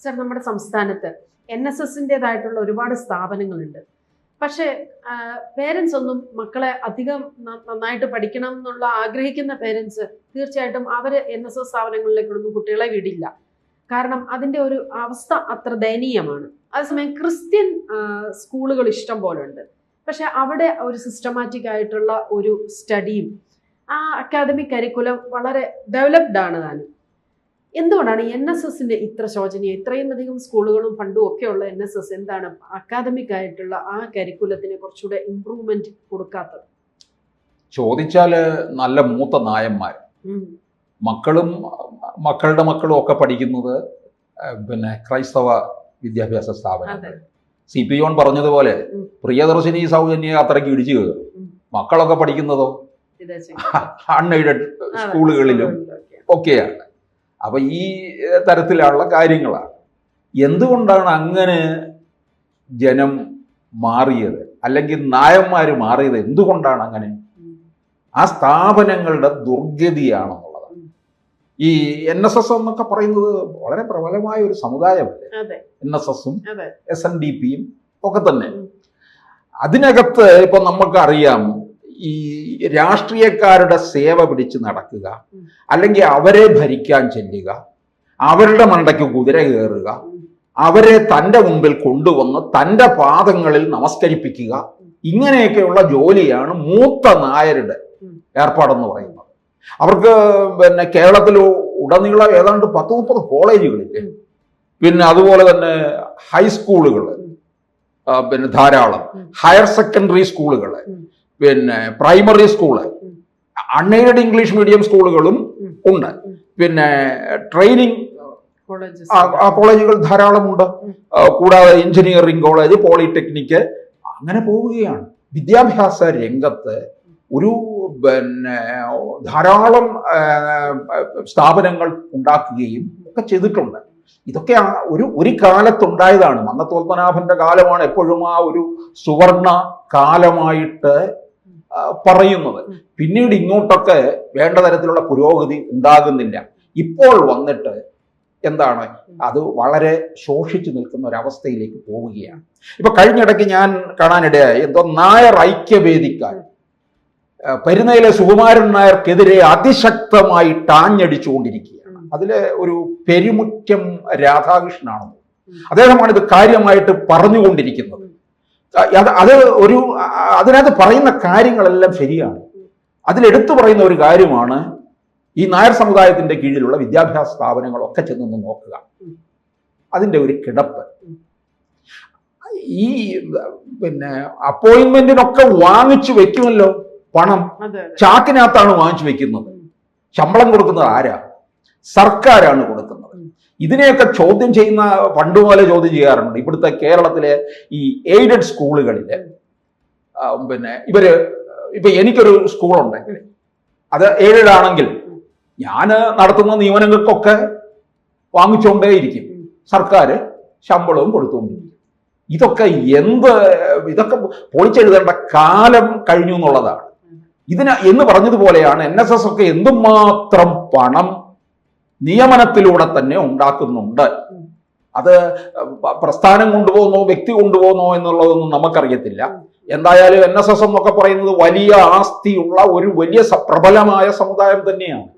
Sir, നമ്മുടെ സംസ്ഥാനത്ത് NSSൻ്റെതായിട്ടുള്ള ഒരുപാട് സ്ഥാപനങ്ങളുണ്ട്. പക്ഷേ പേരൻസ് ഒന്നും മക്കളെ അധികം നന്നായിട്ട് പഠിക്കണം എന്നുള്ള ആഗ്രഹിക്കുന്ന പേരൻസ് തീർച്ചയായിട്ടും അവർ NSS സ്ഥാപനങ്ങളിലേക്കൊന്നും കുട്ടികളെ വിടില്ല. കാരണം അതിൻ്റെ ഒരു അവസ്ഥ അത്ര ദയനീയമാണ്. അതേസമയം ക്രിസ്ത്യൻ സ്കൂളുകൾ ഇഷ്ടം പോലെ ഉണ്ട്. പക്ഷെ അവിടെ ഒരു സിസ്റ്റമാറ്റിക് ആയിട്ടുള്ള ഒരു സ്റ്റഡിയും ആ അക്കാദമിക് കരിക്കുലം വളരെ ഡെവലപ്ഡ് ആണ് താനും. എന്തുകൊണ്ടാണ് NSSൻ്റെ ഇത്ര ശോചനീയം? ഇത്രയും അധികം സ്കൂളുകളും ഫണ്ടും ഒക്കെ ഉള്ള NSS എന്താണ് അക്കാദമിക് ആയിട്ടുള്ള ആ കരിക്കുലത്തിന് കുറച്ചുകൂടെ ഇംപ്രൂവ്മെന്റ് കൊടുക്കാത്തത്? ചോദിച്ചാൽ നല്ല മൂത്ത നായന്മാർ, മക്കളുടെ മക്കളും ഒക്കെ പഠിക്കുന്നത് ക്രൈസ്തവ വിദ്യാഭ്യാസ സ്ഥാപനങ്ങൾ. CP ജോൺ പറഞ്ഞതുപോലെ പ്രിയദർശിനി സൗജന്യ യാത്രയ്ക്ക് ഇടിച്ചു കയറും. മക്കളൊക്കെ പഠിക്കുന്നതോ അൺഎയ്ഡഡ് സ്കൂളുകളിലും ഒക്കെയാണ്. അപ്പൊ ഈ തരത്തിലുള്ള കാര്യങ്ങളാണ്. എന്തുകൊണ്ടാണ് അങ്ങനെ ജനം മാറിയത്, അല്ലെങ്കിൽ നായന്മാർ മാറിയത്? എന്തുകൊണ്ടാണ് അങ്ങനെ? ആ സ്ഥാപനങ്ങളുടെ ദുർഗതിയാണെന്നുള്ളതാണ്. ഈ NSS എന്നൊക്കെ പറയുന്നത് വളരെ പ്രബലമായ ഒരു സമുദായമല്ലേ. NSSഉം SNDPയും ഒക്കെ തന്നെ. അതിനകത്ത് ഇപ്പൊ നമുക്കറിയാം, ഈ രാഷ്ട്രീയക്കാരുടെ സേവ പിടിച്ച് നടക്കുക, അല്ലെങ്കിൽ അവരെ ഭരിക്കാൻ ചെല്ലുക, അവരുടെ മണ്ടയ്ക്ക് കുതിര കയറുക, അവരെ തൻ്റെ മുമ്പിൽ കൊണ്ടുവന്ന് തൻ്റെ പാദങ്ങളിൽ നമസ്കരിപ്പിക്കുക, ഇങ്ങനെയൊക്കെയുള്ള ജോലിയാണ് മൂത്ത നായരുടെ ഏർപ്പാടെന്ന് പറയുന്നത്. അവർക്ക് കേരളത്തിൽ ഉടനീളം ഏതാണ്ട് 10-30 കോളേജുകളില്ലേ, അതുപോലെ തന്നെ ഹൈസ്കൂളുകൾ ധാരാളം, ഹയർ സെക്കൻഡറി സ്കൂളുകൾ, primary school, unaided English medium സ്കൂളുകളും ഉണ്ട്. ട്രെയിനിങ് കോളേജുകൾ ധാരാളമുണ്ട്. കൂടാതെ എഞ്ചിനീയറിംഗ് കോളേജ്, പോളിടെക്നിക്ക്, അങ്ങനെ പോവുകയാണ്. വിദ്യാഭ്യാസ രംഗത്ത് ഒരു ധാരാളം സ്ഥാപനങ്ങൾ ഉണ്ടാക്കുകയും ഒക്കെ ചെയ്തിട്ടുണ്ട്. ഇതൊക്കെ ഒരു കാലത്തുണ്ടായതാണ്. മന്നത്തോൽപ്പനാഭന്റെ കാലമാണ് എപ്പോഴും ആ ഒരു സുവർണ കാലമായിട്ട് പറയുന്നത്. പിന്നീട് ഇങ്ങോട്ടൊക്കെ വേണ്ട തരത്തിലുള്ള പുരോഗതി ഉണ്ടാകുന്നില്ല. ഇപ്പോൾ വന്നിട്ട് എന്താണ്, അത് വളരെ ശോഷിച്ചു നിൽക്കുന്ന ഒരവസ്ഥയിലേക്ക് പോവുകയാണ്. ഇപ്പൊ കഴിഞ്ഞിടയ്ക്ക് ഞാൻ കാണാനിടയായി, നായർ ഐക്യവേദിക്കാർ പെരുന്നയിലെ സുകുമാരൻ നായർക്കെതിരെ അതിശക്തമായിട്ട് ആഞ്ഞടിച്ചുകൊണ്ടിരിക്കുകയാണ്. അതിലെ ഒരു പെരുമുറ്റം രാധാകൃഷ്ണനാണെന്ന്, അദ്ദേഹമാണ് ഇത് കാര്യമായിട്ട് പറഞ്ഞുകൊണ്ടിരിക്കുന്നത്. അതിനകത്ത് പറയുന്ന കാര്യങ്ങളെല്ലാം ശരിയാണ്. അതിലെടുത്തു പറയുന്ന ഒരു കാര്യമാണ്, ഈ നായർ സമുദായത്തിന്റെ കീഴിലുള്ള വിദ്യാഭ്യാസ സ്ഥാപനങ്ങളൊക്കെ ചെന്നൊന്ന് നോക്കുക, അതിൻ്റെ ഒരു കിടപ്പ്. ഈ അപ്പോയിന്റ്മെന്റിനൊക്കെ വാങ്ങിച്ചു വെക്കുമല്ലോ പണം, ചാക്കിനകത്താണ് വാങ്ങിച്ചു വെക്കുന്നത്. ശമ്പളം കൊടുക്കുന്നത് ആരാ? സർക്കാരാണ് കൊടുക്കുന്നത്. ഇതിനെയൊക്കെ ചോദ്യം ചെയ്യുന്ന, പണ്ടുപോലെ ചോദ്യം ചെയ്യാറുണ്ട്. ഇവിടുത്തെ കേരളത്തിലെ ഈ എയ്ഡഡ് സ്കൂളുകളില് ഇപ്പൊ എനിക്കൊരു സ്കൂളുണ്ടെങ്കിൽ അത് എയ്ഡഡ് ആണെങ്കിൽ ഞാൻ നടത്തുന്ന നിയമനങ്ങൾക്കൊക്കെ വാങ്ങിച്ചുകൊണ്ടേയിരിക്കും, സർക്കാർ ശമ്പളവും കൊടുത്തുകൊണ്ടിരിക്കും. ഇതൊക്കെ ഇതൊക്കെ പൊളിച്ചെഴുതേണ്ട കാലം കഴിഞ്ഞു എന്നുള്ളതാണ്. എന്ന് പറഞ്ഞതുപോലെയാണ് NSS ഒക്കെ എന്തുമാത്രം പണം നിയമനത്തിലൂടെ തന്നെ ഉണ്ടാക്കുന്നുണ്ട്. അത് പ്രസ്ഥാനം കൊണ്ടുപോകുന്നോ വ്യക്തി കൊണ്ടുപോകുന്നോ എന്നുള്ളതൊന്നും നമുക്കറിയത്തില്ല. എന്തായാലും NSS എന്നൊക്കെ പറയുന്നത് വലിയ ആസ്തിയുള്ള ഒരു വലിയ പ്രബലമായ സമുദായം തന്നെയാണ്.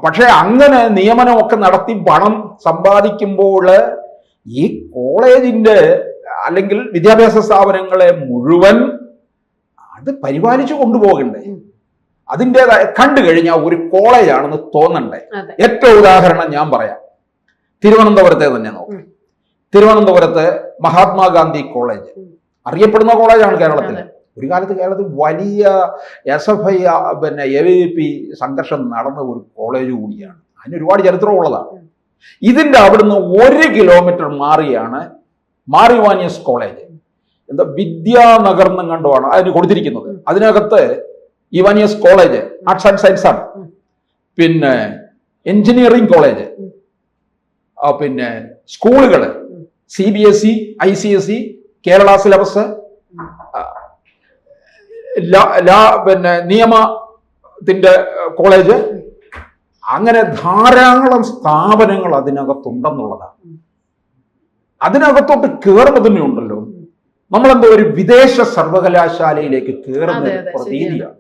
പക്ഷെ അങ്ങനെ നിയമനമൊക്കെ നടത്തി പണം സമ്പാദിക്കുമ്പോൾ ഈ കോളേജിന്റെ അല്ലെങ്കിൽ വിദ്യാഭ്യാസ സ്ഥാപനങ്ങളെ മുഴുവൻ അത് പരിപാലിച്ചു കൊണ്ടുപോകണ്ടേ? അതിൻ്റെതായ കണ്ടു കഴിഞ്ഞാൽ ഒരു കോളേജാണെന്ന് തോന്നണ്ടേ? ഏറ്റവും ഉദാഹരണം ഞാൻ പറയാം, തിരുവനന്തപുരത്തെ തന്നെ നോക്കാം. തിരുവനന്തപുരത്ത് മഹാത്മാഗാന്ധി കോളേജ് അറിയപ്പെടുന്ന കോളേജാണ് കേരളത്തിലെ. ഒരു കാലത്ത് കേരളത്തിൽ വലിയ SFI AVP സംഘർഷം നടന്ന ഒരു കോളേജ് കൂടിയാണ്. അതിന് ഒരുപാട് ചരിത്രമുള്ളതാണ്. ഇതിൻ്റെ അവിടുന്ന് 1 കിലോമീറ്റർ മാറിയാണ് മാറിവാനിയസ് കോളേജ്. വിദ്യാനഗർ എന്നും കണ്ടുമാണ് അതിന് കൊടുത്തിരിക്കുന്നത്. അതിനകത്ത് Ivanios college arts and science ആണ്, എഞ്ചിനീയറിംഗ് കോളേജ്, സ്കൂളുകൾ CBSE, ICSE, കേരള സിലബസ്, നിയമത്തിന്റെ കോളേജ്, അങ്ങനെ ധാരാളം സ്ഥാപനങ്ങൾ അതിനകത്തുണ്ടെന്നുള്ളതാണ്. അതിനകത്തോട്ട് കയറുന്നതിനെ ഉണ്ടല്ലോ, നമ്മളെന്തോ ഒരു വിദേശ സർവകലാശാലയിലേക്ക് കയറുന്ന പ്രതീതിയാണ്.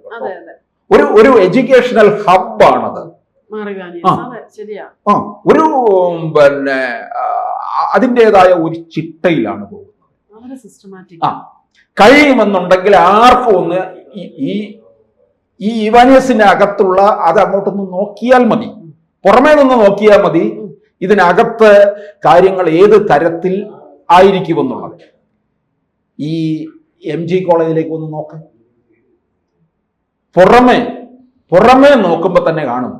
ഒരു എഡ്യൂക്കേഷണൽ ഹബ്ബാണത്. ഒരു പിന്നെ അതിൻ്റെതായ ഒരു ചിട്ടയിലാണ് പോകുന്നത്. കഴിയുമെന്നുണ്ടെങ്കിൽ ആർക്കും ഒന്ന് ഈ ഇവാനിയസിന്റെ അകത്തുള്ള അത് അങ്ങോട്ടൊന്ന് നോക്കിയാൽ മതി, പുറമേ നിന്ന് നോക്കിയാൽ മതി ഇതിനകത്ത് കാര്യങ്ങൾ ഏത് തരത്തിൽ ആയിരിക്കുമെന്നുള്ളത്. ഈ MG കോളേജിലേക്ക് ഒന്ന് നോക്കാം. പുറമേ നോക്കുമ്പോൾ തന്നെ കാണും,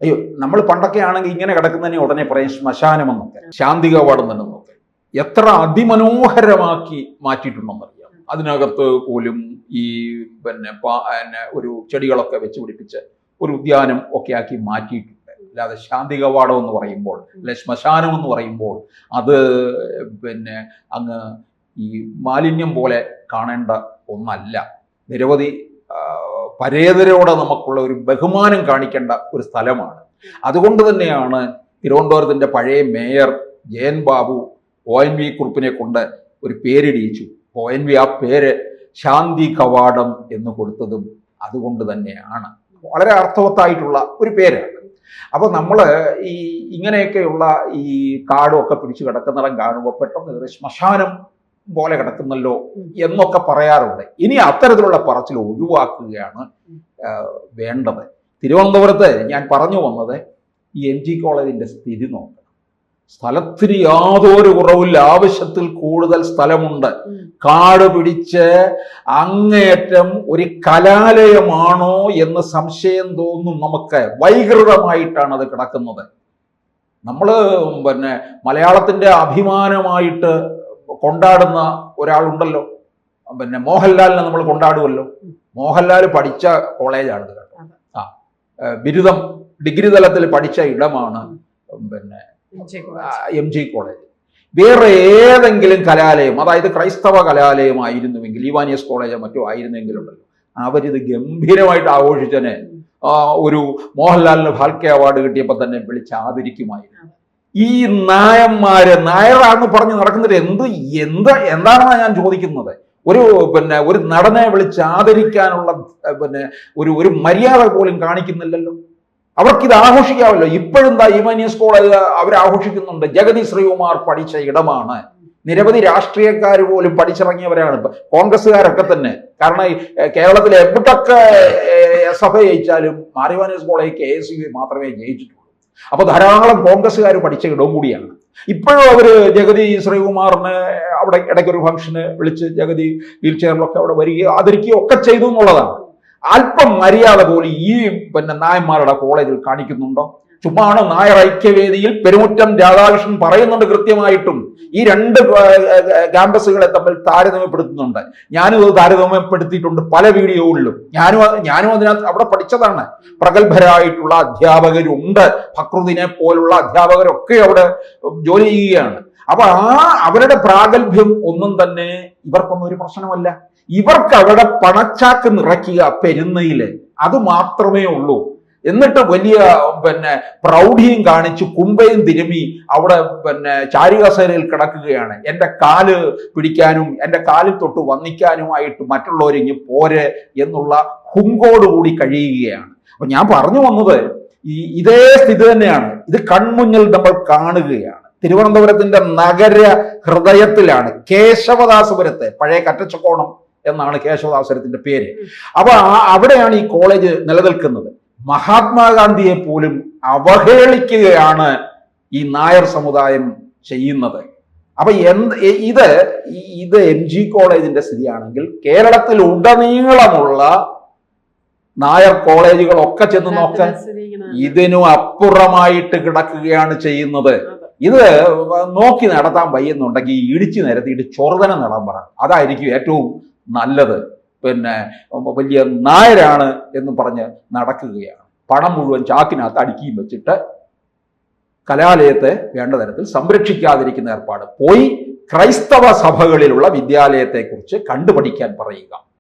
അയ്യോ നമ്മൾ പണ്ടൊക്കെ ആണെങ്കിൽ ഇങ്ങനെ കിടക്കുന്നതിനെ ഉടനെ പറയും ശ്മശാനമെന്നൊക്കെ. ശാന്തി കവാടം തന്നെ നോക്കാം, എത്ര അതിമനോഹരമാക്കി മാറ്റിയിട്ടുണ്ടെന്നറിയാം. അതിനകത്ത് പോലും ഈ പിന്നെ ഒരു ചെടികളൊക്കെ വെച്ച് പിടിപ്പിച്ച് ഒരു ഉദ്യാനം ഒക്കെ ആക്കി മാറ്റിയിട്ടുണ്ട്. അല്ലാതെ ശാന്തി കവാടം എന്ന് പറയുമ്പോൾ, അല്ലെ ശ്മശാനം എന്ന് പറയുമ്പോൾ അത് പിന്നെ അങ്ങ് ഈ മാലിന്യം പോലെ കാണേണ്ട ഒന്നല്ല. നിരവധി പരേതരോട് നമുക്കുള്ള ഒരു ബഹുമാനം കാണിക്കേണ്ട ഒരു സ്ഥലമാണ്. അതുകൊണ്ട് തന്നെയാണ് തിരുവനന്തപുരത്തിന്റെ പഴയ മേയർ ജയൻ ബാബു ONV കുറുപ്പിനെ കൊണ്ട് ഒരു പേരിടിയിച്ചു. ONV ആ പേര് ശാന്തി കവാടം എന്ന് കൊടുത്തതും അതുകൊണ്ട് തന്നെയാണ്. വളരെ അർത്ഥവത്തായിട്ടുള്ള ഒരു പേരാണ്. അപ്പൊ നമ്മള് ഈ ഇങ്ങനെയൊക്കെയുള്ള ഈ കാടും ഒക്കെ പിടിച്ചു കിടക്കുന്നിടം കാണുമ്പോൾ പെട്ടെന്ന് ശ്മശാനം പോലെ കിടക്കുന്നല്ലോ എന്നൊക്കെ പറയാറുണ്ട്. ഇനി അത്തരത്തിലുള്ള പറച്ചിൽ ഒഴിവാക്കുകയാണ് വേണ്ടത്. തിരുവനന്തപുരത്ത് ഞാൻ പറഞ്ഞു വന്നത് ഈ MG കോളേജിന്റെ സ്ഥിതി നോക്കണം. സ്ഥലത്തിന് യാതൊരു കുറവില്ല, ആവശ്യത്തിൽ കൂടുതൽ സ്ഥലമുണ്ട്. കാട് പിടിച്ച് അങ്ങേയറ്റം ഒരു കലാലയമാണോ എന്ന് സംശയം തോന്നും നമുക്ക്. വൈകൃതമായിട്ടാണ് അത് കിടക്കുന്നത്. നമ്മള് പിന്നെ മലയാളത്തിന്റെ അഭിമാനമായിട്ട് കൊണ്ടാടുന്ന ഒരാളുണ്ടല്ലോ, പിന്നെ മോഹൻലാലിനെ നമ്മൾ കൊണ്ടാടുമല്ലോ. മോഹൻലാൽ പഠിച്ച കോളേജാണിത് കേട്ടോ. ബിരുദം ഡിഗ്രി തലത്തിൽ പഠിച്ച ഇടമാണ് പിന്നെ MG കോളേജ്. വേറെ ഏതെങ്കിലും കലാലയം, അതായത് ക്രൈസ്തവ കലാലയമായിരുന്നുവെങ്കിൽ, ഇവാനിയസ് കോളേജോ മറ്റോ ആയിരുന്നെങ്കിലുണ്ടല്ലോ, അവരിത് ഗംഭീരമായിട്ട് ആഘോഷിച്ചനെ. ഒരു മോഹൻലാലിന് ഫാൽക്കെ അവാർഡ് കിട്ടിയപ്പോൾ തന്നെ വിളിച്ച് ആദരിക്കുമായിരുന്നു. ഈ നായറാന്ന് പറഞ്ഞ് നടക്കുന്നത് എന്താണെന്നാണ് ഞാൻ ചോദിക്കുന്നത്. ഒരു നടനെ വിളിച്ച് ആദരിക്കാനുള്ള ഒരു മര്യാദ പോലും കാണിക്കുന്നില്ലല്ലോ. അവർക്കിത് ആഘോഷിക്കാമല്ലോ. ഇപ്പോഴും ഇവാനിയസ് കോളേജ് അവർ ആഘോഷിക്കുന്നുണ്ട്. ജഗതി ശ്രീകുമാർ പഠിച്ച ഇടമാണ്. നിരവധി രാഷ്ട്രീയക്കാർ പോലും പഠിച്ചിറങ്ങിയവരാണ്, കോൺഗ്രസ്സുകാരൊക്കെ തന്നെ. കാരണം കേരളത്തിലെ എവിടൊക്കെ SFI ജയിച്ചാലും ഇവാനിയസ് കോളേജ് KSU മാത്രമേ ജയിച്ചിട്ടുള്ളൂ. അപ്പൊ ധാരാളം കോൺഗ്രസ്സുകാർ പഠിച്ച ഇടവും കൂടിയാണ്. ഇപ്പോഴും അവര് ജഗതി ശ്രീകുമാറിന് അവിടെ ഇടയ്ക്കൊരു ഫംഗ്ഷന് വിളിച്ച് ജഗതി വീൽ ചെയറിലൊക്കെ അവിടെ വരികയോ ആദരിക്കുകയോ ഒക്കെ ചെയ്തു എന്നുള്ളതാണ്. അല്പം മര്യാദ പോലും ഈ നായന്മാരുടെ കോളേജിൽ കാണിക്കുന്നുണ്ടോ? ചുമ്മാണ്. നായർ ഐക്യവേദിയിൽ പെരുമുറ്റം രാധാകൃഷ്ണൻ പറയുന്നുണ്ട് കൃത്യമായിട്ടും, ഈ രണ്ട് ക്യാമ്പസുകളെ തമ്മിൽ താരതമ്യപ്പെടുത്തുന്നുണ്ട്. ഞാനും അത് താരതമ്യപ്പെടുത്തിയിട്ടുണ്ട് പല വീഡിയോകളിലും. ഞാനും അതിനകത്ത് അവിടെ പഠിച്ചതാണ്. പ്രഗത്ഭരായിട്ടുള്ള അധ്യാപകരുണ്ട്, ഫക്രുദ്ദീനെ പോലുള്ള അധ്യാപകരൊക്കെ അവിടെ ജോലി ചെയ്യുകയാണ്. അപ്പൊ അവരുടെ പ്രാഗൽഭ്യം ഒന്നും തന്നെ ഇവർക്കൊന്നും ഒരു പ്രശ്നമല്ല. ഇവർക്ക് അവിടെ പണച്ചാക്ക് നിറയ്ക്കുക പെരുന്നയില്, അത് മാത്രമേ ഉള്ളൂ. എന്നിട്ട് വലിയ പ്രൗഢിയും കാണിച്ച് കുമ്പയും തിരുമി അവിടെ ചാരികസേരയിൽ കിടക്കുകയാണ്. എൻ്റെ കാല് പിടിക്കാനും എൻ്റെ കാലിൽ തൊട്ട് വന്നിക്കാനുമായിട്ട് മറ്റുള്ളവരിങ്ങ് പോരെ എന്നുള്ള ഹുങ്കോടുകൂടി കഴിയുകയാണ്. അപ്പൊ ഞാൻ പറഞ്ഞു വന്നത് ഇതേ സ്ഥിതി തന്നെയാണ്. ഇത് കൺമുന്നിൽ നമ്മൾ കാണുകയാണ്. തിരുവനന്തപുരത്തിന്റെ നഗര ഹൃദയത്തിലാണ്, കേശവദാസപുരത്തെ, പഴയ കറ്റച്ചക്കോണം എന്നാണ് കേശവദാസപുരത്തിന്റെ പേര്. അപ്പൊ അവിടെയാണ് ഈ കോളേജ് നിലനിൽക്കുന്നത്. മഹാത്മാഗാന്ധിയെ പോലും അവഹേളിക്കുകയാണ് ഈ നായർ സമുദായം ചെയ്യുന്നത്. അപ്പൊ ഇത് MG കോളേജിന്റെ സ്ഥിതിയാണെങ്കിൽ കേരളത്തിൽ ഉടനീളമുള്ള നായർ കോളേജുകളൊക്കെ ചെന്ന് നോക്കാൻ ഇതിനും അപ്പുറമായിട്ട് കിടക്കുകയാണ് ചെയ്യുന്നത്. ഇത് നോക്കി നടത്താൻ വയ്യെന്നുണ്ടെങ്കിൽ ഇടിച്ചു നിരത്തിയിട്ട് ചൊറുതന നടാൻ പറ, അതായിരിക്കും ഏറ്റവും നല്ലത്. വലിയ നായരാണ് എന്ന് പറഞ്ഞ് നടക്കുകയാണ്. പണം മുഴുവൻ ചാക്കിനകത്ത് അടുക്കിയും വെച്ചിട്ട് കലാലയത്തെ വേണ്ട തരത്തിൽ സംരക്ഷിക്കാതിരിക്കുന്ന ഏർപ്പാട്. പോയി ക്രൈസ്തവ സഭകളിലുള്ള വിദ്യാലയത്തെക്കുറിച്ച് കണ്ടുപഠിക്കാൻ പറയുക.